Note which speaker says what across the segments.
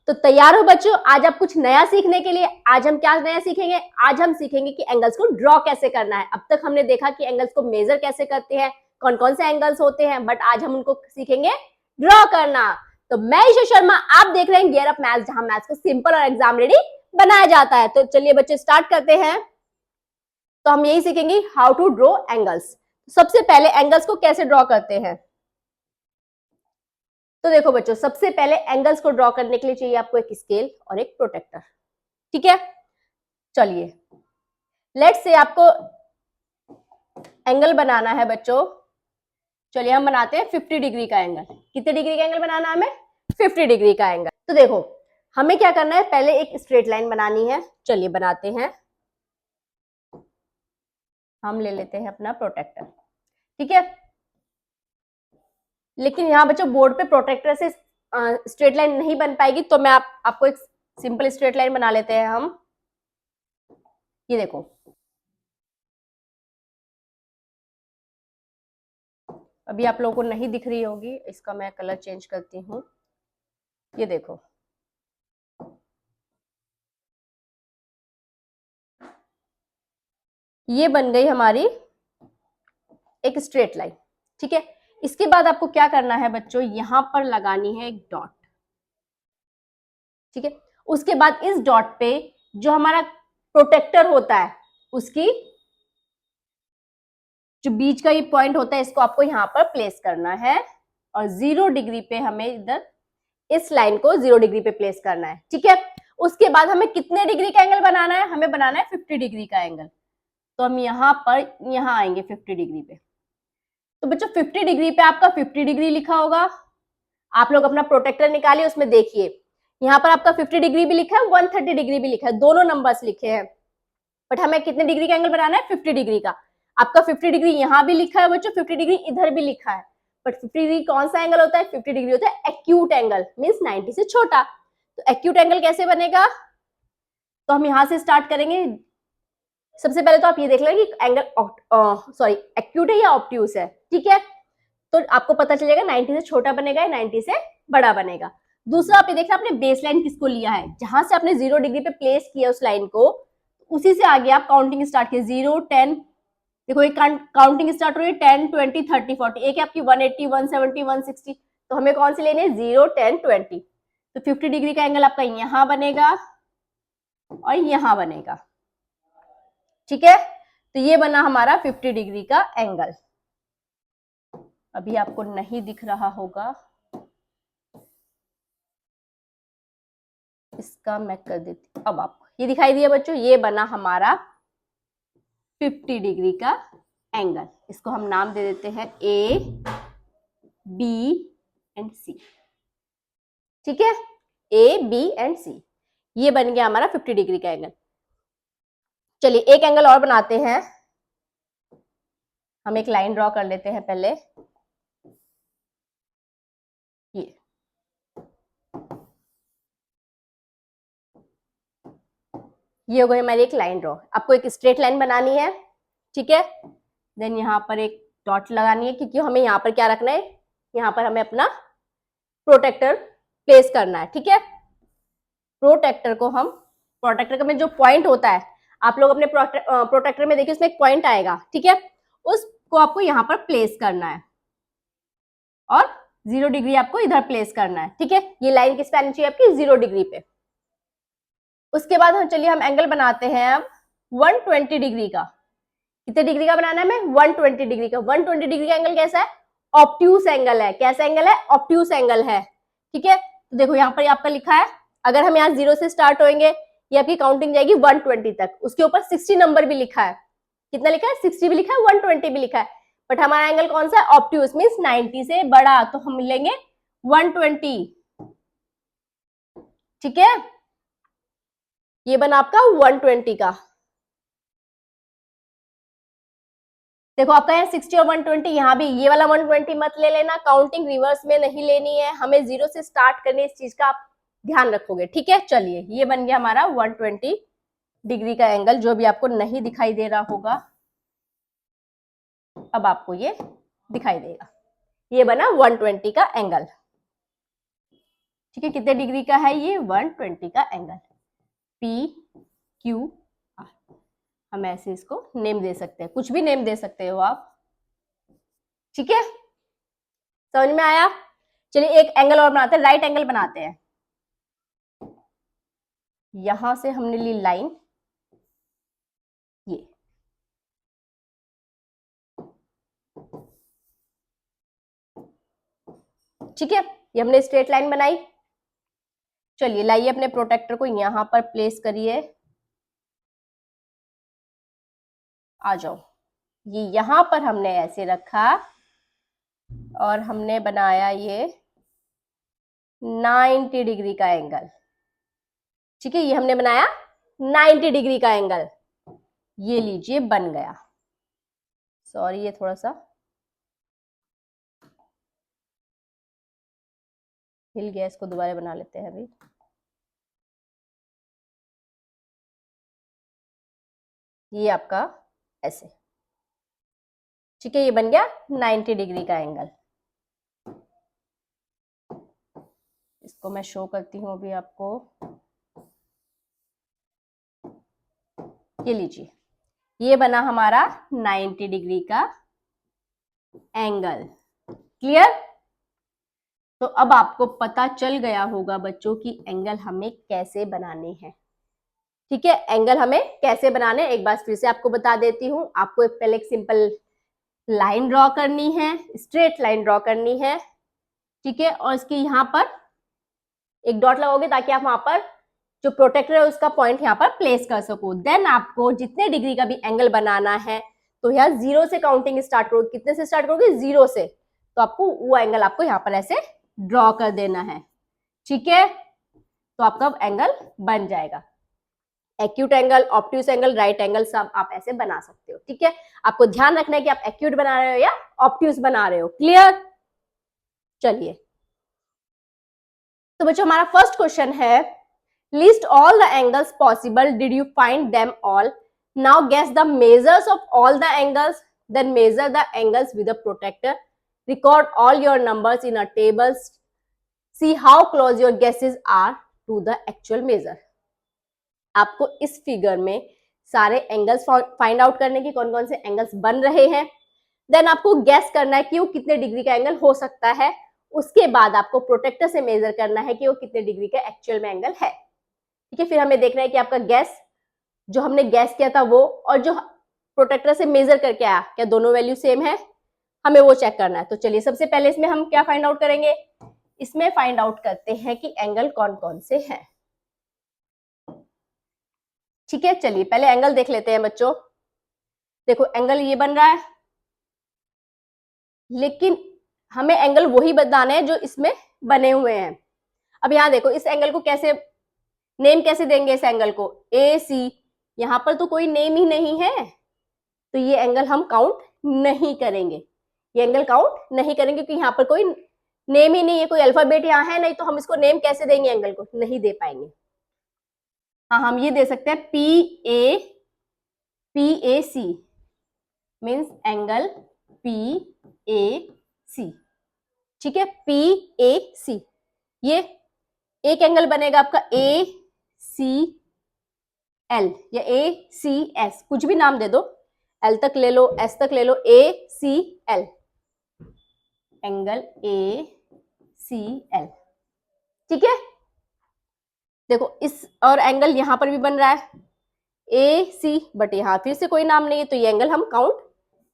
Speaker 1: तो तैयार हो बच्चों, आज आप कुछ नया सीखने के लिए। आज हम क्या नया सीखेंगे? आज हम सीखेंगे कि एंगल्स को ड्रॉ कैसे करना है। अब तक हमने देखा कि एंगल्स को मेजर कैसे करते हैं, कौन कौन से एंगल्स होते हैं, बट आज हम उनको सीखेंगे ड्रॉ करना। तो मैं ईशा शर्मा, आप देख रहे हैं गियर अप मैथ्स, जहां मैथ्स को सिंपल और एग्जाम रेडी बनाया जाता है। तो चलिए बच्चे स्टार्ट करते हैं। तो हम यही सीखेंगे हाउ टू ड्रॉ एंगल्स। सबसे पहले एंगल्स को कैसे ड्रॉ करते हैं। तो देखो बच्चों, सबसे पहले एंगल्स को ड्रॉ करने के लिए चाहिए आपको एक स्केल और एक प्रोटेक्टर। ठीक है, चलिए लेट्स से आपको एंगल बनाना है बच्चों। चलिए हम बनाते हैं 50 डिग्री का एंगल। कितने डिग्री का एंगल बनाना है हमें? 50 डिग्री का एंगल। तो देखो हमें क्या करना है, पहले एक स्ट्रेट लाइन बनानी है। चलिए बनाते हैं। हम ले लेते हैं अपना प्रोटेक्टर। ठीक है, लेकिन यहाँ बच्चों बोर्ड पे प्रोटेक्टर से स्ट्रेट लाइन नहीं बन पाएगी, तो मैं आपको एक सिंपल स्ट्रेट लाइन बना लेते हैं हम। ये देखो, अभी आप लोगों को नहीं दिख रही होगी, इसका मैं कलर चेंज करती हूँ। ये देखो, ये बन गई हमारी एक स्ट्रेट लाइन। ठीक है, इसके बाद आपको क्या करना है बच्चों, यहां पर लगानी है एक डॉट। ठीक है, उसके बाद इस डॉट पे जो हमारा प्रोटेक्टर होता है, उसकी जो बीच का ये पॉइंट होता है, इसको आपको यहां पर प्लेस करना है। और 0 डिग्री पे हमें इधर इस लाइन को 0 डिग्री पे प्लेस करना है। ठीक है, उसके बाद हमें कितने डिग्री का एंगल बनाना है? हमें बनाना है 50 डिग्री का एंगल। तो हम यहां पर आएंगे 50 डिग्री पे। तो बच्चों 50 डिग्री पे आपका 50 डिग्री लिखा होगा। आप लोग अपना प्रोटेक्टर निकालिए, उसमें देखिए यहाँ पर आपका 50 डिग्री भी लिखा है, 130 डिग्री भी लिखा है, दोनों नंबर्स लिखे हैं। बट हमें कितने डिग्री का एंगल बनाना है? 50 डिग्री का। आपका 50 डिग्री यहाँ भी लिखा है बच्चों, 50 डिग्री इधर भी लिखा है। बट 50 डिग्री कौन सा एंगल होता है? 50 डिग्री होता है एक्यूट एंगल, मींस 90 से छोटा। तो एक्यूट एंगल कैसे बनेगा? तो हम यहां से स्टार्ट करेंगे। सबसे पहले तो आप ये देख लेंगे कि एंगल एक्यूट है या ऑब्ट्यूस है। ठीक है, तो आपको पता चलेगा 90 से छोटा बनेगा या 90 से बड़ा बनेगा। दूसरा आप ये देखना, आपने बेस लाइन किसको लिया है, जहां से आपने 0 डिग्री पे प्लेस किया उस लाइन को, उसी से आगे आप काउंटिंग स्टार्ट किए। 0 10, देखो एक काउंटिंग स्टार्ट हो रही है 10 20 30 40, एक है आपकी 180 170 160। तो हमें कौन सी लेनी है? 0 10 20। तो 50 डिग्री का एंगल आपका यहां बनेगा और यहां बनेगा। ठीक है, तो ये बना हमारा 50 डिग्री का एंगल। अभी आपको नहीं दिख रहा होगा, इसका मैं कर देती हूँ। अब आपको ये दिखाई दिया बच्चों, ये बना हमारा 50 डिग्री का एंगल। इसको हम नाम दे देते हैं ए बी एंड सी। ठीक है, ए बी एंड सी, ये बन गया हमारा 50 डिग्री का एंगल। चलिए एक एंगल और बनाते हैं। हम एक लाइन ड्रॉ कर लेते हैं पहले। ये हो गई हमारी एक लाइन ड्रॉ। आपको एक स्ट्रेट लाइन बनानी है। ठीक है, देन यहाँ पर एक डॉट लगानी है, क्योंकि हमें यहाँ पर क्या रखना है, यहाँ पर हमें अपना प्रोटेक्टर प्लेस करना है। ठीक है, प्रोटेक्टर में जो पॉइंट होता है, आप लोग अपने प्रोटेक्टर में देखिए, उसमें एक पॉइंट आएगा। ठीक है, उसको आपको यहाँ पर प्लेस करना है और 0 डिग्री आपको इधर प्लेस करना है। ठीक है, ये लाइन किस पे आनी चाहिए आपकी? 0 डिग्री पे। उसके बाद हम चलिए हम एंगल बनाते हैं अब 120 डिग्री का। कितने डिग्री का बनाना है हमें? 120 डिग्री का। 120 डिग्री का एंगल कैसा है? ऑब्ट्यूस एंगल है। कैसा एंगल है? ऑब्ट्यूस एंगल है। ठीक है, तो देखो यहाँ पर आपका लिखा है, अगर हम यहाँ 0 से स्टार्ट होंगे, ये आपकी काउंटिंग जाएगी 120 तक। उसके ऊपर 60 नंबर भी लिखा है। कितना लिखा है? 60 भी लिखा है, 120 भी लिखा है। बट हमारा एंगल कौन सा है? ऑब्ट्यूस, मीन्स 90 से बड़ा, तो हम लेंगे 120। ठीक है, ये बना आपका 120 का। देखो आपका यहाँ 60 और 120, यहाँ भी ये वाला 120 मत ले लेना, काउंटिंग रिवर्स में नहीं लेनी है, हमें 0 से स्टार्ट करनी है। इस चीज का आप ध्यान रखोगे। ठीक है, चलिए ये बन गया हमारा 120 डिग्री का एंगल, जो भी आपको नहीं दिखाई दे रहा होगा, अब आपको ये दिखाई देगा। ये बना 120 का एंगल। ठीक है, कितने डिग्री का है ये? 120 का एंगल, पी क्यू आर। हम ऐसे इसको नेम दे सकते हैं, कुछ भी नेम दे सकते हो आप। ठीक है, समझ में आया? चलिए एक एंगल और बनाते हैं, राइट एंगल बनाते हैं। यहां से हमने ली लाइन, ये ठीक है, ये हमने स्ट्रेट लाइन बनाई। चलिए लाइए अपने प्रोटेक्टर को यहां पर प्लेस करिए, आ जाओ। ये यहां पर हमने ऐसे रखा और हमने बनाया ये 90 डिग्री का एंगल। ठीक है, ये हमने बनाया 90 डिग्री का एंगल। ये लीजिए बन गया। सॉरी, ये थोड़ा सा हिल गया, इसको दोबारा बना लेते हैं अभी। ये आपका ऐसे, ठीक है, ये बन गया 90 डिग्री का एंगल। इसको मैं शो करती हूं अभी आपको। ये लीजिए, ये बना हमारा 90 डिग्री का एंगल। क्लियर? तो अब आपको पता चल गया होगा बच्चों की एंगल हमें कैसे बनाने हैं। ठीक है, एंगल हमें कैसे बनाने, एक बार फिर से आपको बता देती हूं। आपको पहले एक सिंपल लाइन ड्रॉ करनी है, स्ट्रेट लाइन ड्रॉ करनी है। ठीक है, और इसके यहाँ पर एक डॉट लगाओगे ताकि आप वहां पर जो प्रोटेक्टर है उसका पॉइंट यहाँ पर प्लेस कर सको। देन आपको जितने डिग्री का भी एंगल बनाना है तो यहाँ 0 से काउंटिंग स्टार्ट करोगे। कितने से स्टार्ट करोगे? 0 से। तो आपको वो एंगल आपको यहाँ पर ऐसे ड्रॉ कर देना है। ठीक है, तो आपका एंगल बन जाएगा। Acute angle, obtuse angle, right angle सब आप ऐसे बना सकते हो। ठीक है, आपको ध्यान रखना है कि आप एक्यूट बना रहे हो या ऑब्ट्यूस बना रहे हो। क्लियर? चलिए, तो बच्चों हमारा फर्स्ट क्वेश्चन है, list all the angles possible, did you find them all, now guess the measures of all the angles, then measure the angles with a protractor, record all your numbers in a table, see how close your guesses are to the actual measure. आपको इस figure में सारे angles find out करने की, कौन कौन से angles बन रहे हैं। देन आपको गैस करना है कि वो कितने डिग्री का एंगल हो सकता है। उसके बाद आपको प्रोटेक्टर से मेजर करना है कि वो कितने डिग्री का एक्चुअल में एंगल है। ठीक है, फिर हमें देखना है कि आपका गैस, जो हमने गैस किया था वो और जो प्रोटेक्टर से मेजर करके आया, क्या दोनों वैल्यू सेम है, हमें वो चेक करना है। तो चलिए सबसे पहले इसमें हम क्या फाइंड आउट करेंगे, इसमें फाइंड आउट करते हैं कि एंगल कौन कौन से हैं। ठीक है, चलिए पहले एंगल देख लेते हैं बच्चों। देखो एंगल ये बन रहा है, लेकिन हमें एंगल वही बताने हैं जो इसमें बने हुए हैं। अब यहां देखो, इस एंगल को कैसे नेम कैसे देंगे, इस एंगल को ए सी, यहां पर तो कोई नेम ही नहीं है, तो ये एंगल हम काउंट नहीं करेंगे। ये एंगल काउंट नहीं करेंगे क्योंकि यहाँ पर कोई नेम ही नहीं है, कोई अल्फाबेट यहाँ है नहीं, तो हम इसको नेम कैसे देंगे, एंगल को नहीं दे पाएंगे। हाँ, हम ये दे सकते हैं P A C, means angle P A C. ठीक है, पी ए सी, ये एक एंगल बनेगा आपका ए सी एल या ए सी एस, कुछ भी नाम दे दो, एल तक ले लो, एस तक ले लो, A C L, angle A C L. ठीक है, देखो इस और एंगल यहां पर भी बन रहा है ए सी, बट यहां फिर से कोई नाम नहीं है, तो ये एंगल हम काउंट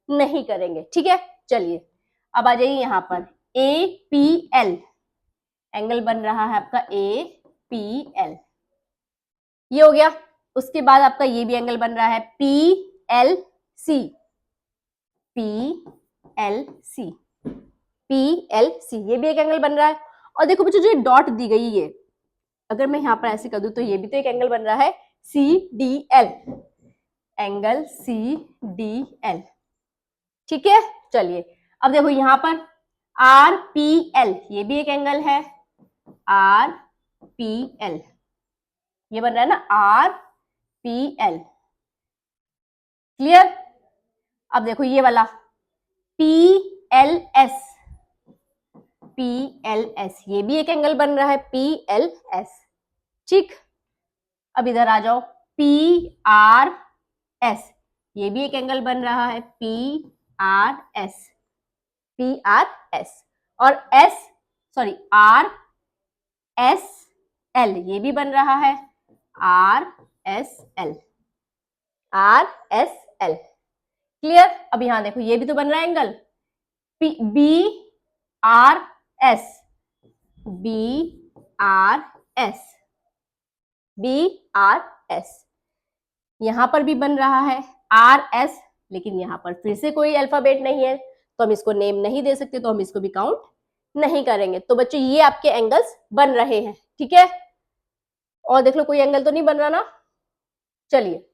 Speaker 1: नहीं करेंगे। ठीक है, चलिए अब आ जाइए यहां पर ए पी एल, एंगल बन रहा है आपका ए पी एल, ये हो गया। उसके बाद आपका ये भी एंगल बन रहा है P L C, P L C, P L C, ये भी एक एंगल बन रहा है। और देखो बच्चों, जो डॉट दी गई है, अगर मैं यहां पर ऐसे कर दूं तो ये भी तो एक एंगल बन रहा है C D L, angle C D L. ठीक है, चलिए अब देखो यहां पर आर पी एल, ये भी एक एंगल है आर पी एल, ये बन रहा है ना आर पी एल। क्लियर? अब देखो ये वाला पी एल एस, PLS, ये भी एक एंगल बन रहा है PLS। ठीक, अब इधर आ जाओ, PRS, ये भी एक एंगल बन रहा है PRS, PRS। और RSL, ये भी बन रहा है RSL, RSL। क्लियर? अब यहां देखो, ये भी तो बन रहा है एंगल BRS, BRS, BRS। यहां पर भी बन रहा है RS, लेकिन यहां पर फिर से कोई अल्फाबेट नहीं है तो हम इसको नेम नहीं दे सकते, तो हम इसको भी काउंट नहीं करेंगे। तो बच्चों ये आपके एंगल्स बन रहे हैं, ठीक है? और देख लो, कोई एंगल तो नहीं बन रहा ना? चलिए,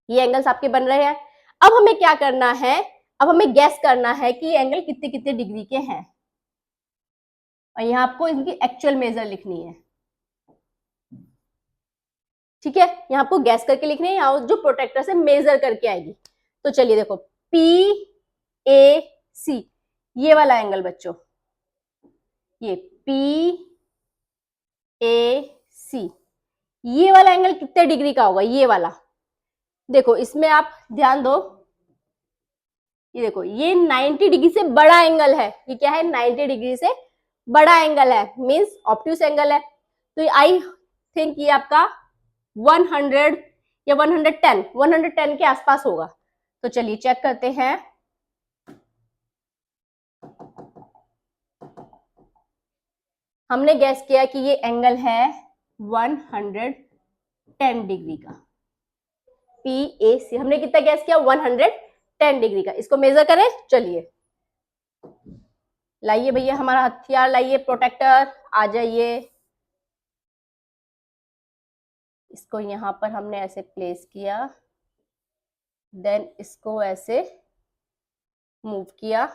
Speaker 1: ये एंगल्स आपके बन रहे हैं। अब हमें क्या करना है? अब हमें गैस करना है कि ये एंगल कितने कितने डिग्री के हैं, और यहाँ आपको इनकी एक्चुअल मेजर लिखनी है। ठीक है, यहाँ आपको गैस करके लिखनी है, यहाँ जो प्रोटेक्टर से मेजर करके आएगी। तो चलिए देखो, PAC, ये वाला एंगल बच्चों, ये PAC, ये वाला एंगल कितने डिग्री का होगा? ये वाला देखो, इसमें आप ध्यान दो, ये देखो, ये 90 डिग्री से बड़ा एंगल है। ये क्या है? 90 डिग्री से बड़ा एंगल है, मींस ऑब्ट्यूस एंगल है। तो आई थिंक ये आपका 100 या 110 के आसपास होगा। तो चलिए चेक करते हैं। हमने गैस किया कि ये एंगल है 110 डिग्री का, PAC। हमने कितना गैस किया? 110 डिग्री का। इसको मेजर करें, चलिए लाइए भैया हमारा हथियार, लाइए प्रोटेक्टर, आ जाइए। इसको यहां पर हमने ऐसे प्लेस किया, देन इसको ऐसे मूव किया,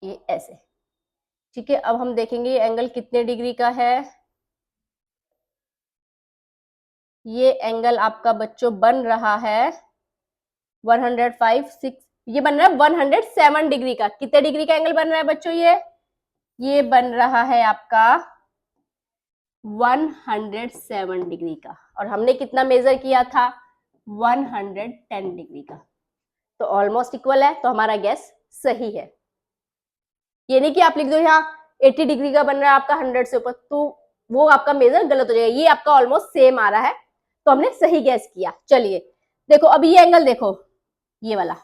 Speaker 1: ये ऐसे। ठीक है, अब हम देखेंगे ये एंगल कितने डिग्री का है। ये एंगल आपका बच्चों बन रहा है 105, 6, ये बन रहा है 107 डिग्री का। कितने डिग्री का एंगल बन रहा है बच्चों? ये बन रहा है आपका 107 डिग्री का, और हमने कितना मेजर किया था? 110 डिग्री का। तो ऑलमोस्ट इक्वल है, तो हमारा गैस सही है। ये नहीं कि आप लिख दो यहाँ 80 डिग्री का बन रहा है आपका 100 से ऊपर, तो वो आपका मेजर गलत हो जाएगा। ये आपका ऑलमोस्ट सेम आ रहा है, तो हमने सही गैस किया। चलिए देखो, अभी ये एंगल देखो, ये वाला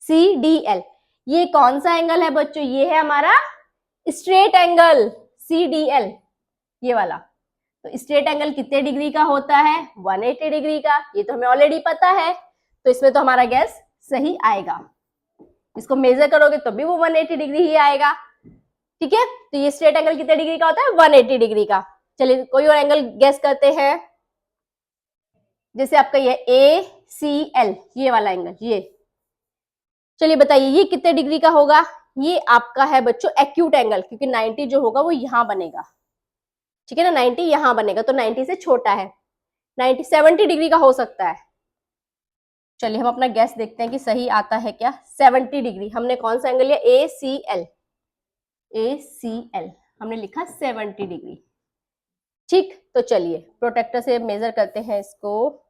Speaker 1: CDL, ये कौन सा एंगल है बच्चों? ये है हमारा स्ट्रेट एंगल CDL, ये वाला। तो स्ट्रेट एंगल कितने डिग्री का होता है? 180 डिग्री का। ये तो हमें ऑलरेडी पता है, तो इसमें तो हमारा गैस सही आएगा। इसको मेजर करोगे तो भी वो 180 डिग्री ही आएगा। ठीक है, तो ये स्ट्रेट एंगल कितने डिग्री का होता है? 180 डिग्री का। चलिए कोई और एंगल गैस करते हैं। जैसे आपका ये ACL, ये वाला एंगल, ये चलिए बताइए ये कितने डिग्री का होगा? ये आपका है बच्चों एक्यूट एंगल, क्योंकि 90 जो होगा वो यहां बनेगा। ठीक है ना, 90 यहां बनेगा, तो 90 से छोटा है, 70 डिग्री का हो सकता है। चलिए हम अपना गैस देखते हैं कि सही आता है क्या। 70 डिग्री। हमने कौन सा एंगल लिया? ACL हमने लिखा 70 डिग्री। ठीक, तो चलिए प्रोटेक्टर से मेजर करते हैं इसको।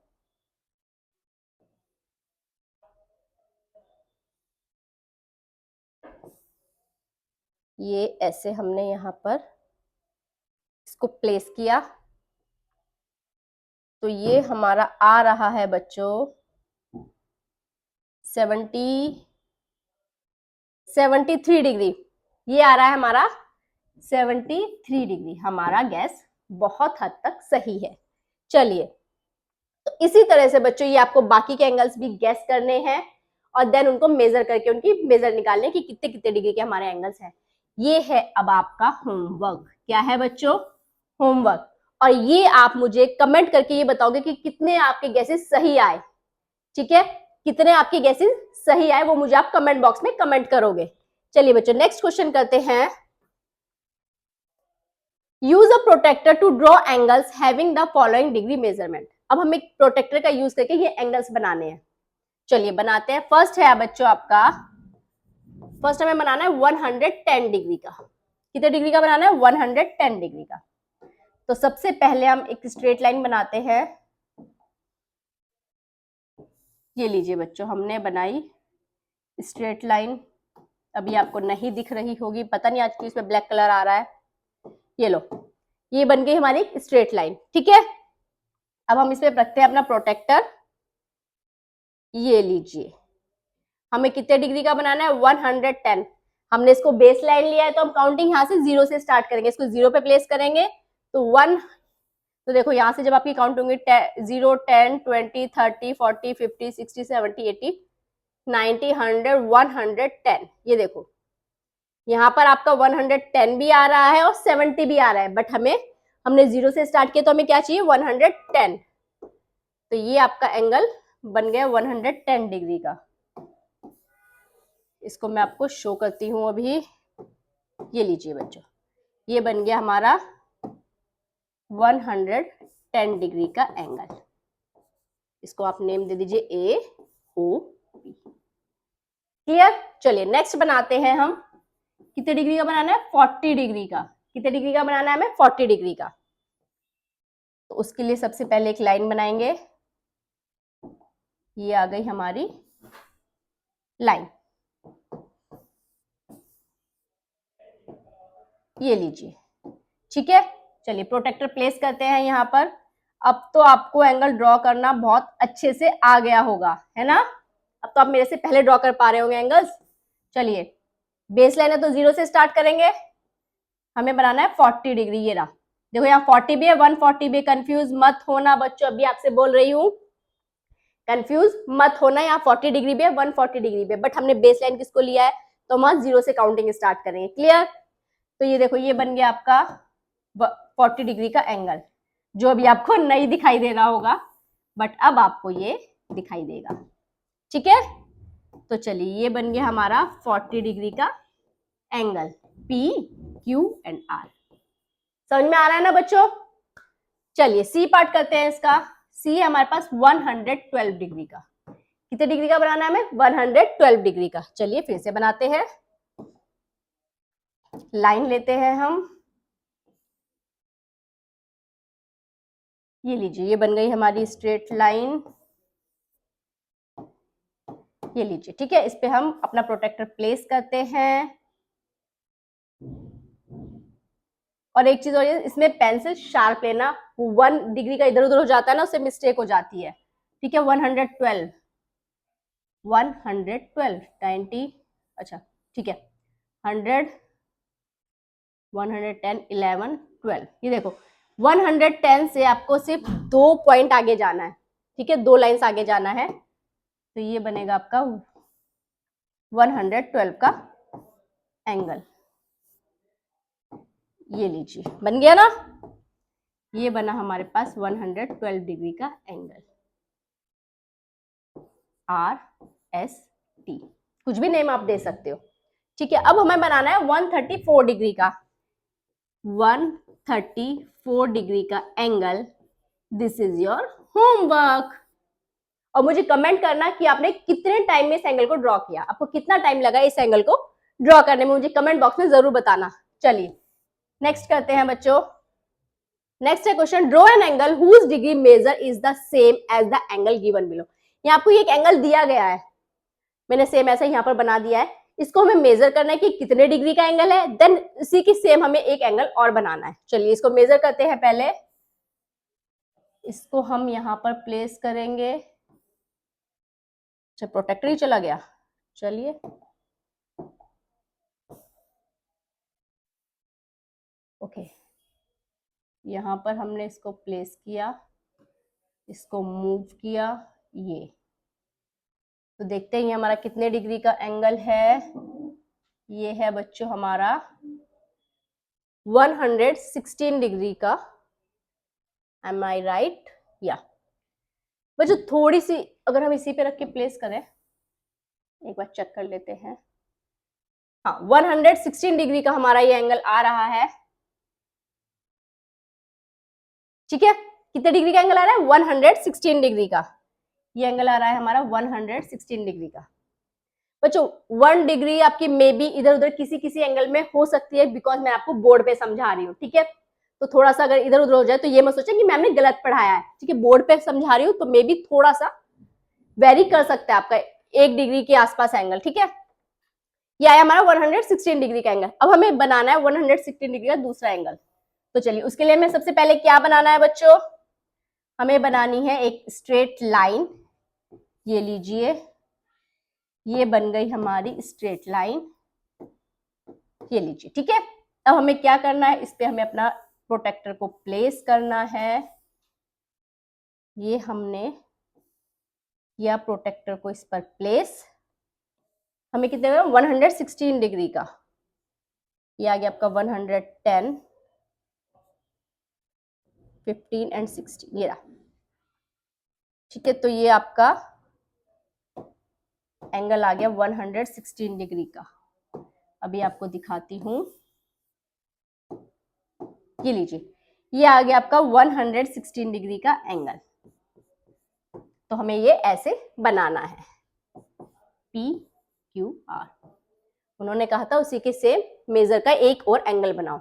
Speaker 1: ये ऐसे हमने यहां पर इसको प्लेस किया, तो ये हमारा आ रहा है बच्चों 73 डिग्री। ये आ रहा है हमारा 73 डिग्री। हमारा गैस बहुत हद तक सही है। चलिए, तो इसी तरह से बच्चों ये आपको बाकी के एंगल्स भी गैस करने हैं, और देन उनको मेजर करके उनकी मेजर निकालने की कितने कितने डिग्री के हमारे एंगल्स हैं। ये है अब आपका होमवर्क। क्या है बच्चों? होमवर्क। और ये आप मुझे कमेंट करके ये बताओगे कि कितने आपके गैसेस सही आए। ठीक है, कितने आपके गैसेस सही आए वो मुझे आप कमेंट बॉक्स में कमेंट करोगे। चलिए बच्चों नेक्स्ट क्वेश्चन करते हैं। Use a protractor to draw angles having the following degree measurement. अब हमें प्रोटेक्टर का यूज करके ये एंगल्स बनाने हैं। चलिए बनाते हैं। फर्स्ट है बच्चों आपका, फर्स्ट हमें बनाना है 110 डिग्री का। कितने डिग्री का बनाना है? 110 डिग्री का। तो सबसे पहले हम एक स्ट्रेट लाइन बनाते हैं। ये लीजिए बच्चों, हमने बनाई स्ट्रेट लाइन। अभी आपको नहीं दिख रही होगी, पता नहीं आज क्यों इसमें ब्लैक कलर आ रहा है। ये लो, ये बन गई हमारी स्ट्रेट लाइन। ठीक है, अब हम इसमें रखते हैं अपना प्रोटेक्टर। ये लीजिए, हमें कितने डिग्री का बनाना है? 110। हमने इसको बेस लाइन लिया है तो हम काउंटिंग यहाँ से 0 से स्टार्ट करेंगे। इसको 0 पे प्लेस करेंगे तो 1, तो देखो यहाँ से जब आपकी काउंट होंगी 0, 10, 20, 30, 40, 50, 60, 70, 80, 90, 100, 110। ये देखो यहाँ पर आपका 110 भी आ रहा है और 70 भी आ रहा है, बट हमने 0 से स्टार्ट किया तो हमें क्या चाहिए? 110। तो ये आपका एंगल बन गया 110 डिग्री का। इसको मैं आपको शो करती हूँ अभी। ये लीजिए बच्चों, ये बन गया हमारा 110 डिग्री का एंगल। इसको आप नेम दे दीजिए ए ओ पी। क्लियर? चलिए नेक्स्ट बनाते हैं हम। कितने डिग्री का बनाना है? 40 डिग्री का। कितने डिग्री का बनाना है हमें? 40 डिग्री का। तो उसके लिए सबसे पहले एक लाइन बनाएंगे। ये आ गई हमारी लाइन। ये लीजिए, ठीक है। चलिए प्रोटेक्टर प्लेस करते हैं यहाँ पर। अब तो आपको एंगल ड्रॉ करना बहुत अच्छे से आ गया होगा, है ना? अब तो आप मेरे से पहले ड्रॉ कर पा रहे होंगे एंगल्स। चलिए, बेस लाइन है तो 0 से स्टार्ट करेंगे। हमें बनाना है 40 डिग्री। ये रहा, देखो यहाँ 40 भी है, 140 भी। कंफ्यूज मत होना बच्चों, अभी आपसे बोल रही हूँ, कंफ्यूज मत होना। यहाँ 40 डिग्री भी है, 140 डिग्री भी है, बट हमने बेस लाइन किसको लिया है? तो हम 0 से काउंटिंग स्टार्ट करेंगे। क्लियर? तो ये देखो, ये बन गया आपका 40 डिग्री का एंगल, जो अभी आपको नहीं दिखाई दे रहा होगा, बट अब आपको ये दिखाई देगा। ठीक है, तो चलिए ये बन गया हमारा 40 डिग्री का angle, P, Q and R। समझ में आ रहा है ना बच्चों? चलिए सी पार्ट करते हैं इसका। सी है हमारे पास 112 डिग्री का। कितने डिग्री का बनाना है हमें? 112 डिग्री का। चलिए फिर से बनाते हैं। लाइन लेते हैं हम। ये लीजिए, ये बन गई हमारी स्ट्रेट लाइन। ये लीजिए, ठीक है। इस पे हम अपना प्रोटेक्टर प्लेस करते हैं। और एक चीज और, इसमें पेंसिल शार्प लेना। 1 डिग्री का इधर उधर हो जाता है ना, उससे मिस्टेक हो जाती है। ठीक है, 112, 90, अच्छा ठीक है, 100, 110, 11, 12। ये देखो 110 से आपको सिर्फ 2 पॉइंट आगे जाना है। ठीक है, 2 लाइंस आगे जाना है। तो ये बनेगा आपका 112 का एंगल। ये लीजिए, बन गया ना? ये बना हमारे पास 112 डिग्री का एंगल। RST, कुछ भी नेम आप दे सकते हो। ठीक है, अब हमें बनाना है 134 डिग्री का। 134 डिग्री का angle. This is your homework. और मुझे कमेंट करना कि आपने कितने टाइम में इस एंगल को ड्रॉ किया। आपको कितना टाइम लगा इस एंगल को ड्रॉ करने में, मुझे कमेंट बॉक्स में जरूर बताना। चलिए नेक्स्ट करते हैं बच्चों। नेक्स्ट है question, draw an angle whose degree measure is the same as the angle given below. यहाँ आपको एक एंगल दिया गया है, मैंने सेम ऐसा यहाँ पर बना दिया है। इसको हमें मेजर करना है कि कितने डिग्री का एंगल है, देन इसी की सेम हमें एक एंगल और बनाना है। चलिए इसको मेजर करते हैं। पहले इसको हम यहाँ पर प्लेस करेंगे। अच्छा, प्रोटेक्टर ही चला गया। चलिए ओके, यहाँ पर हमने इसको प्लेस किया, इसको मूव किया। तो देखते हैं हमारा कितने डिग्री का एंगल है। ये है बच्चों हमारा 116 डिग्री का। एम आई राइट? या बच्चों थोड़ी सी अगर हम इसी पे रख के प्लेस करें, एक बार चेक कर लेते हैं। हाँ, 116 डिग्री का हमारा ये एंगल आ रहा है। ठीक है, कितने डिग्री का एंगल आ रहा है? 116 डिग्री का। ये एंगल आ रहा है हमारा 116 डिग्री का। बच्चों 1 डिग्री आपकी मे बी इधर उधर किसी किसी एंगल में हो सकती है, बिकॉज मैं आपको बोर्ड पे समझा रही हूँ, ठीक है। तो थोड़ा सा अगर इधर उधर हो जाए तो ये मत सोचें कि मैम ने गलत पढ़ाया है, ठीक है। बोर्ड पे समझा रही हूँ तो मे बी थोड़ा सा वेरी कर सकता है आपका 1 डिग्री के आसपास एंगल, ठीक है। ये आया हमारा 116 डिग्री का एंगल। अब हमें बनाना है 116 डिग्री का दूसरा एंगल। तो चलिए उसके लिए हमें सबसे पहले क्या बनाना है बच्चों, हमें बनानी है एक स्ट्रेट लाइन। ये लीजिए, ये बन गई हमारी स्ट्रेट लाइन, ये लीजिए, ठीक है। अब हमें क्या करना है, इस पे हमें अपना प्रोटेक्टर को प्लेस करना है। ये हमने किया प्रोटेक्टर को इस पर प्लेस। हमें कितने का 116 डिग्री का, ये आ गया आपका 110, 15 एंड 16, ये रहा, ठीक है। तो ये आपका एंगल आ गया 116 डिग्री का। अभी आपको दिखाती हूं, ये लीजिए, ये आ गया आपका 116 डिग्री का एंगल। तो हमें ये ऐसे बनाना है, PQR। उन्होंने कहा था उसी के सेम मेजर का एक और एंगल बनाओ,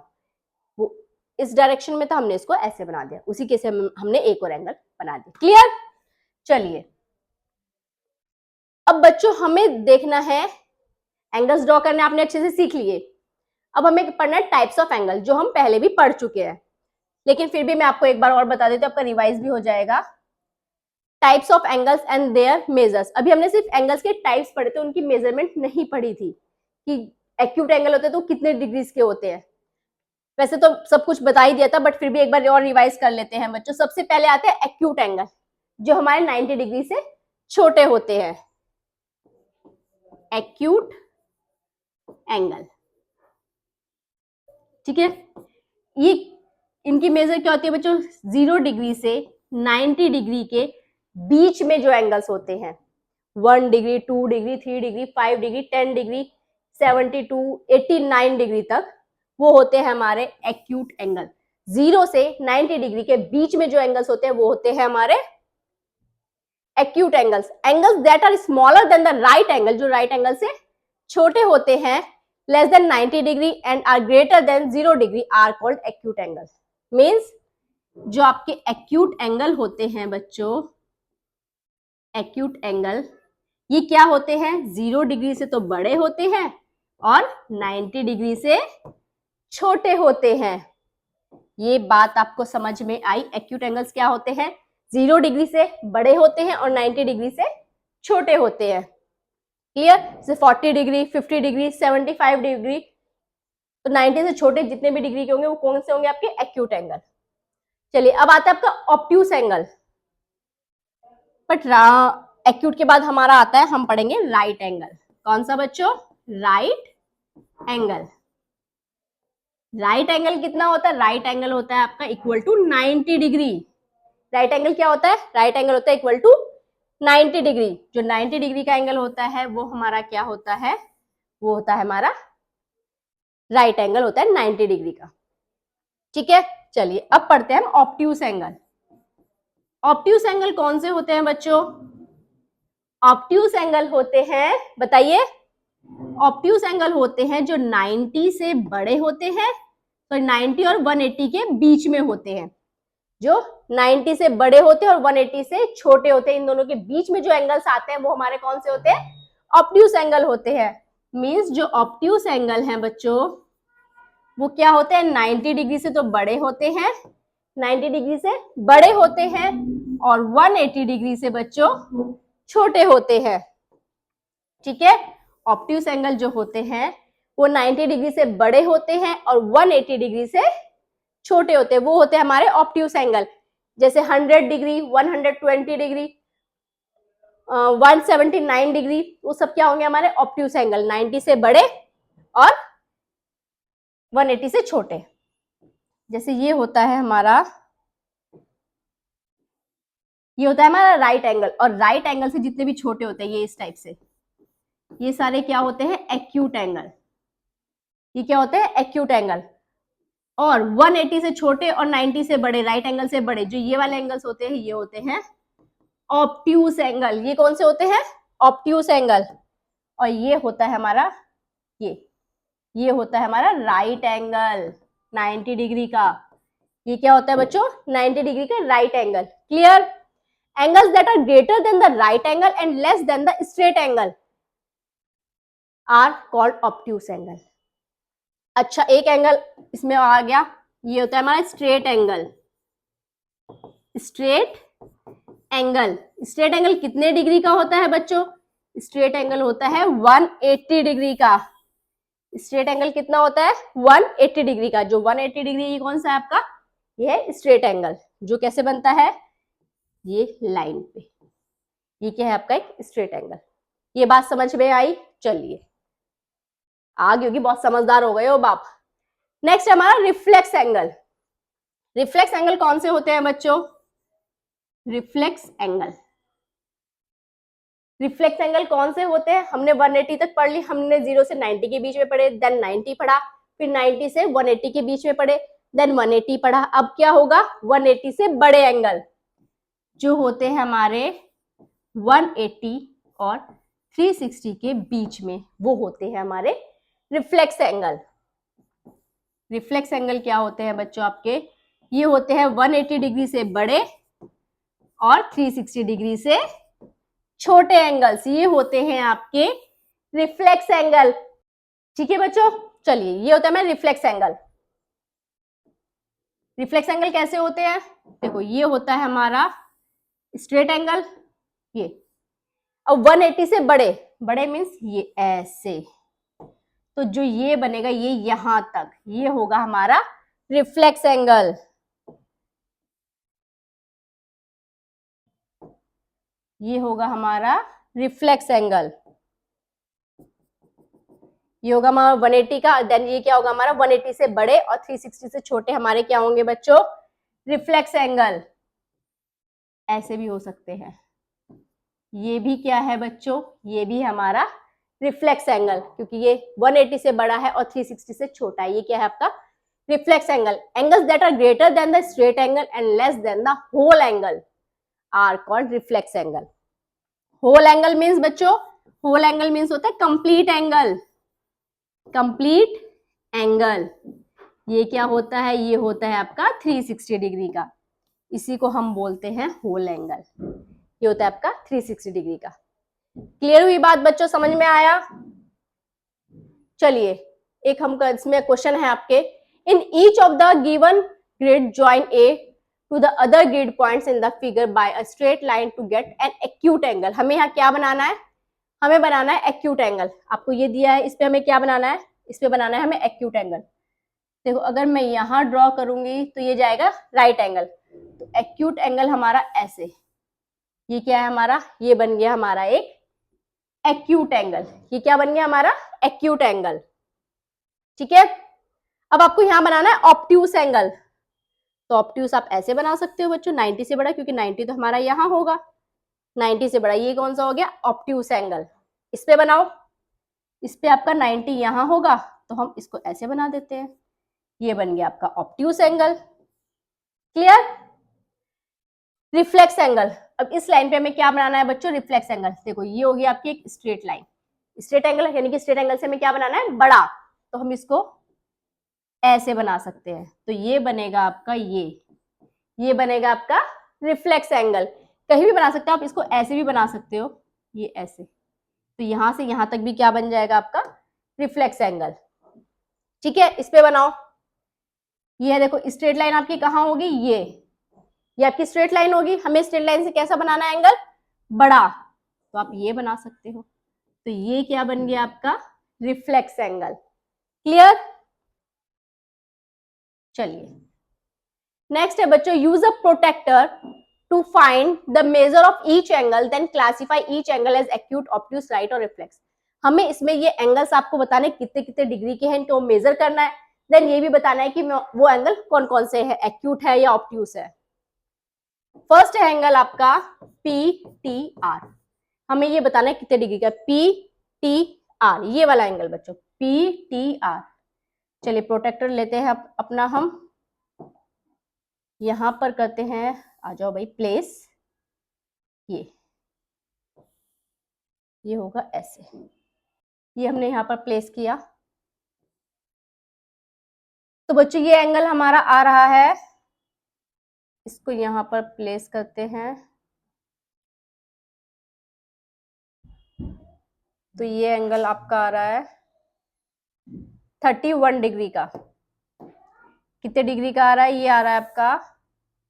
Speaker 1: वो इस डायरेक्शन में था, हमने इसको ऐसे बना दिया, उसी के सेम हमने एक और एंगल बना दिया। क्लियर? चलिए अब बच्चों हमें देखना है, एंगल्स ड्रॉ करने आपने अच्छे से सीख लिए। अब हमें पढ़ना है टाइप्स ऑफ एंगल, जो हम पहले भी पढ़ चुके हैं, लेकिन फिर भी मैं आपको एक बार और बता देती हूँ, आपका रिवाइज भी हो जाएगा। Types of angles and there measures. अभी हमने सिर्फ एंगल्स के टाइप्स पढ़े थे, उनकी मेजरमेंट नहीं पढ़ी थी कि एक्यूट एंगल होते हैं तो कितने डिग्रीज के होते हैं। वैसे तो सब कुछ बता ही दिया था, बट फिर भी एक बार और रिवाइज कर लेते हैं बच्चों। सबसे पहले आते हैं एक्यूट एंगल, जो हमारे 90 डिग्री से छोटे होते हैं। एक्यूट एंगल, ठीक है। ये इनकी मेजर क्या होती है बच्चों, 0 डिग्री से 90 डिग्री के बीच में जो एंगल्स होते हैं, 1 degree, 2 degree, 3 degree, 5 degree, 10 degree, 72, 89 degree तक, वो होते हैं हमारे एक्यूट एंगल। 0 से 90 डिग्री के बीच में जो एंगल्स होते हैं वो होते हैं हमारे acute angles. Angles that are smaller than the right angle, जो राइट एंगल से छोटे होते हैं, less than 90 degree and are greater than 0 degree are called acute angle. Means जो आपके एक्यूट एंगल होते हैं बच्चों, एक्यूट एंगल, ये क्या होते हैं, 0 डिग्री से तो बड़े होते हैं और 90 डिग्री से छोटे होते हैं। ये बात आपको समझ में आई? एक्यूट एंगल्स क्या होते हैं, 0 डिग्री से बड़े होते हैं और 90 डिग्री से छोटे होते हैं। क्लियर? जैसे 40 डिग्री, 50 डिग्री, 75 डिग्री, तो 90 से छोटे जितने भी डिग्री के होंगे वो कौन से होंगे, आपके एक्यूट एंगल। चलिए अब आता है आपका ऑब्ट्यूस एंगल। बट एक्यूट के बाद हमारा आता है, हम पढ़ेंगे राइट एंगल। कौन सा बच्चों? Right angle. राइट एंगल कितना होता है? राइट एंगल होता है आपका equal to 90 degree. Right angle क्या होता है? राइट एंगल होता है इक्वल टू 90 डिग्री। जो 90 डिग्री का एंगल होता है वो हमारा क्या होता है, वो होता है हमारा राइट एंगल, होता है 90 डिग्री का। ठीक है, चलिए अब पढ़ते हैं हम ऑब्ट्यूस एंगल। ऑब्ट्यूस एंगल कौन से होते हैं बच्चों? ऑब्ट्यूस एंगल होते हैं, बताइए, ऑब्ट्यूस एंगल होते हैं जो 90 से बड़े होते हैं, तो 90 और 180 के बीच में होते हैं। जो 90 से बड़े होते हैं और 180 से छोटे होते हैं, इन दोनों के बीच में जो एंगल्स आते हैं वो हमारे कौन से होते हैं? ऑब्ट्यूस एंगल होते हैं। मींस जो ऑब्ट्यूस एंगल हैं बच्चों वो क्या होते हैं? 90 डिग्री से तो बड़े होते हैं, 90 डिग्री से बड़े होते हैं और 180 डिग्री से बच्चों छोटे होते हैं। ठीक है, ऑब्ट्यूस एंगल जो होते हैं वो 90 डिग्री से बड़े होते हैं और 180 डिग्री से छोटे होते हैं, वो होते हैं हमारे ऑब्ट्यूस एंगल। जैसे 100 डिग्री, 120 डिग्री, 179 डिग्री, वो सब क्या होंगे हमारे ऑब्ट्यूस एंगल, 90 से बड़े और 180 से छोटे। जैसे ये होता है हमारा, ये होता है हमारा राइट एंगल, और राइट एंगल से जितने भी छोटे होते हैं ये इस टाइप से, ये सारे क्या होते हैं? Acute angle. ये क्या होते हैं? Acute angle. और 180 से छोटे और 90 से बड़े, राइट एंगल से बड़े, जो ये वाले एंगल्स होते हैं ये होते हैं ऑब्ट्यूस एंगल। ये कौन से होते हैं? Obtuse angle. और ये होता है हमारा ये होता है हमारा राइट एंगल 90 डिग्री का। ये क्या होता है बच्चों? 90 डिग्री का right angle. Clear? Angles that are greater than the right angle and less than the straight angle are called obtuse angle. अच्छा, एक एंगल इसमें आ गया, ये होता है हमारा straight angle. Straight angle, straight angle कितने डिग्री का होता है बच्चों? स्ट्रेट एंगल होता है 180 डिग्री का। स्ट्रेट एंगल कितना होता है? 180 डिग्री का। जो 180 डिग्री, ये कौन सा है आपका? ये है स्ट्रेट एंगल। जो कैसे बनता है? ये लाइन पे। ये क्या है आपका? एक स्ट्रेट एंगल। ये बात समझ में आई? चलिए आगे होगी, बहुत समझदार हो गए हो बाप। नेक्स्ट हमारा रिफ्लेक्स एंगल। रिफ्लेक्स एंगल कौन से होते हैं बच्चों? रिफ्लेक्स एंगल, रिफ्लेक्स एंगल कौन से होते हैं? हमने 180 तक पढ़ ली, हमने 0 से 90 के बीच में पढ़े, देन 90 पढ़ा, फिर 90 से 180 के बीच में पढ़े, देन 180 पढ़ा। अब क्या होगा? 180 से बड़े एंगल जो होते हैं हमारे 180 और 360 के बीच में, वो होते हैं हमारे रिफ्लेक्स एंगल। रिफ्लेक्स एंगल क्या होते हैं बच्चों आपके? ये होते हैं 180 डिग्री से बड़े और 360 डिग्री से छोटे एंगल्स। ये होते हैं आपके रिफ्लेक्स एंगल। ठीक है बच्चों, चलिए ये होता है मेरा रिफ्लेक्स एंगल। रिफ्लेक्स एंगल कैसे होते हैं? देखो, ये होता है हमारा स्ट्रेट एंगल, ये। अब 180 से बड़े, बड़े मीन्स ये ऐसे, तो जो ये बनेगा ये यहां तक, ये होगा हमारा रिफ्लेक्स एंगल। ये होगा हमारा रिफ्लेक्स एंगल। ये होगा हमारा 180 का, देन ये क्या होगा हमारा? 180 से बड़े और 360 से छोटे हमारे क्या होंगे बच्चों? Reflex angle. ऐसे भी हो सकते हैं। ये भी क्या है बच्चों? ये भी हमारा रिफ्लेक्स एंगल, क्योंकि ये 180 से बड़ा है और 360 से छोटा है। ये क्या है आपका? Reflex angle. Angles that are greater than the straight angle and less than the whole angle are called reflex angle. Whole angle means बच्चों, होल एंगल मीन्स होता है कंप्लीट एंगल। कंप्लीट एंगल ये क्या होता है? ये होता है आपका 360 डिग्री का। इसी को हम बोलते हैं होल एंगल। ये होता है आपका 360 डिग्री का। क्लियर हुई बात बच्चों? समझ में आया? चलिए एक हम इसमें क्वेश्चन है आपके, in each of the given grid join A to the other grid points in the figure by a straight line to get an acute angle. हमें यहाँ क्या बनाना है? हमें बनाना है एक्यूट एंगल। आपको ये दिया है, इस पे हमें क्या बनाना है? इस पे बनाना है हमें एक्यूट एंगल। देखो, अगर मैं यहाँ ड्रॉ करूंगी तो ये जाएगा राइट एंगल, तो एक्यूट एंगल हमारा ऐसे, ये क्या है हमारा? ये बन गया हमारा एक एक्यूट एंगल। ये क्या बन गया हमारा? Acute angle. ठीक है, अब आपको यहां बनाना है ऑब्ट्यूस एंगल। तो ऑब्ट्यूस आप ऐसे बना सकते हो बच्चों, 90 से बड़ा, क्योंकि 90 तो हमारा यहां होगा, 90 से बड़ा। ये कौन सा हो गया? Obtuse angle. इस पे बनाओ, इस पे आपका 90 यहां होगा, तो हम इसको ऐसे बना देते हैं। ये बन गया आपका obtuse angle. Clear? Reflex angle. अब इस लाइन पे हमें क्या बनाना है बच्चों? Reflex angle. देखो, ये होगी आपकी एक स्ट्रेट लाइन। स्ट्रेट एंगल यानी कि स्ट्रेट एंगल से हमें क्या बनाना है? बड़ा। तो हम इसको ऐसे बना सकते हैं, तो ये बनेगा आपका ये बनेगा आपका रिफ्लेक्स एंगल। कहीं भी बना सकते हो आप, इसको ऐसे भी बना सकते हो, ये ऐसे। तो यहां से यहां तक भी क्या बन जाएगा आपका? Reflex angle. ठीक है, इस पे बनाओ। ये है, देखो स्ट्रेट लाइन आपकी कहाँ होगी? ये आपकी स्ट्रेट लाइन होगी। हमें स्ट्रेट लाइन से कैसा बनाना है एंगल? बड़ा। तो आप ये बना सकते हो। तो ये क्या बन गया आपका? Reflex angle. क्लियर? चलिए नेक्स्ट है बच्चों, use a protractor to find the measure of each angle then classify each angle as acute, obtuse, right और रिफ्लेक्स। हमें इसमें ये एंगल्स आपको बताने कितने कितने डिग्री के हैं, इनको मेजर करना है, देन ये भी बताना है कि वो एंगल कौन कौन से है, एक्यूट है या ऑब्ट्यूस है। फर्स्ट है एंगल आपका पी टी आर। हमें ये बताना है कितने डिग्री का, पी टी आर, ये वाला एंगल बच्चों, पी टी आर। चलिए प्रोटेक्टर लेते हैं अपना, हम यहां पर करते हैं, आ जाओ भाई प्लेस। ये होगा ऐसे। ये हमने यहाँ पर प्लेस किया। तो बच्चों ये एंगल हमारा आ रहा है, इसको यहाँ पर प्लेस करते हैं। तो ये एंगल आपका आ रहा है 31 डिग्री का। कितने डिग्री का आ रहा है? ये आ रहा है आपका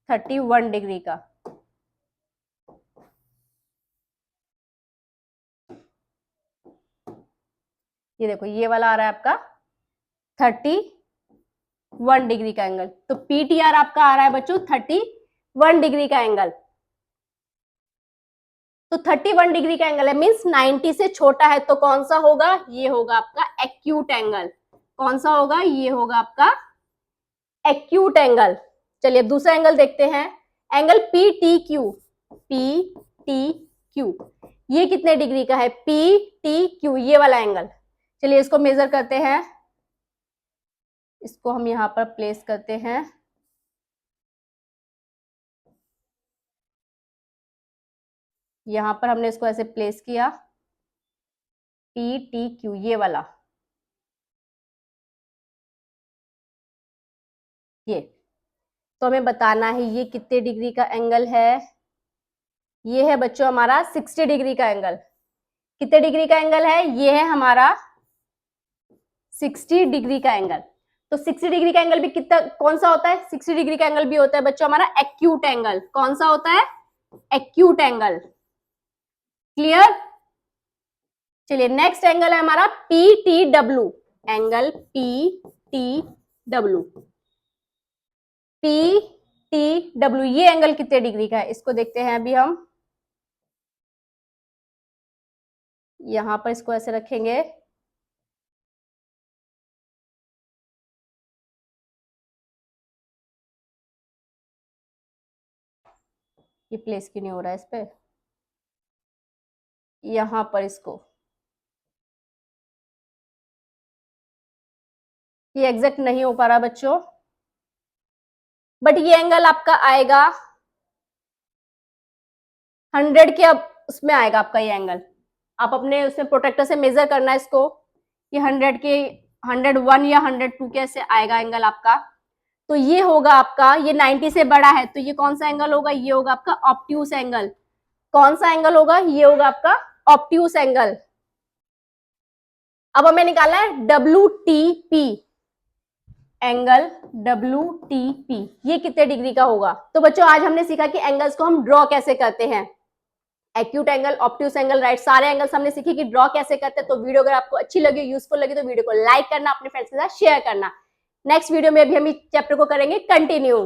Speaker 1: 31 डिग्री का। ये देखो ये वाला आ रहा है आपका 31 डिग्री का एंगल। तो PTR आपका आ रहा है बच्चों 31 डिग्री का एंगल। तो 31 डिग्री का एंगल है, मीन्स 90 से छोटा है, तो कौन सा होगा? ये होगा आपका एक्यूट एंगल। कौन सा होगा? ये होगा आपका एक्यूट एंगल। चलिए अब दूसरा एंगल देखते हैं, एंगल PTQ। PTQ ये कितने डिग्री का है? PTQ ये वाला एंगल। चलिए इसको मेजर करते हैं, इसको हम यहां पर प्लेस करते हैं। यहां पर हमने इसको ऐसे प्लेस किया, PTQ ये वाला। ये तो हमें बताना है ये कितने डिग्री का एंगल है। ये है बच्चों हमारा 60 डिग्री का एंगल। कितने डिग्री का एंगल है? ये है हमारा 60 डिग्री का एंगल। तो 60 डिग्री का एंगल भी कितना, कौन सा होता है? 60 डिग्री का एंगल भी होता है बच्चों हमारा एक्यूट एंगल। कौन सा होता है? Acute angle. क्लियर? चलिए नेक्स्ट एंगल है हमारा PTW। Angle PTW। PTW ये एंगल कितने डिग्री का है? इसको देखते हैं अभी हम। यहां पर इसको ऐसे रखेंगे, ये प्लेस क्यों नहीं हो रहा है इस पे? यहां पर इसको, ये एग्जैक्ट नहीं हो पा रहा बच्चों, बट ये एंगल आपका आएगा 100 के, अब उसमें आएगा आपका ये एंगल। आप अपने उसमें प्रोटेक्टर से मेजर करना है इसको, ये 100 के 101 या 102 के ऐसे आएगा एंगल आपका। तो ये होगा आपका, ये 90 से बड़ा है, तो ये कौन सा एंगल होगा? ये होगा आपका ऑब्ट्यूस एंगल। कौन सा एंगल होगा? ये होगा आपका ऑब्ट्यूस एंगल। अब हमें निकालना है WTP एंगल। WTP ये कितने डिग्री का होगा? तो बच्चों आज हमने सीखा कि एंगल्स को हम ड्रॉ कैसे करते हैं। Acute angle, obtuse angle, right, सारे एंगल्स हमने सीखे कि ड्रॉ कैसे करते हैं। तो वीडियो अगर आपको अच्छी लगी, यूजफुल लगी, तो वीडियो को लाइक करना, अपने फ्रेंड्स के साथ शेयर करना। नेक्स्ट वीडियो में अभी हम इस चैप्टर को करेंगे कंटिन्यू।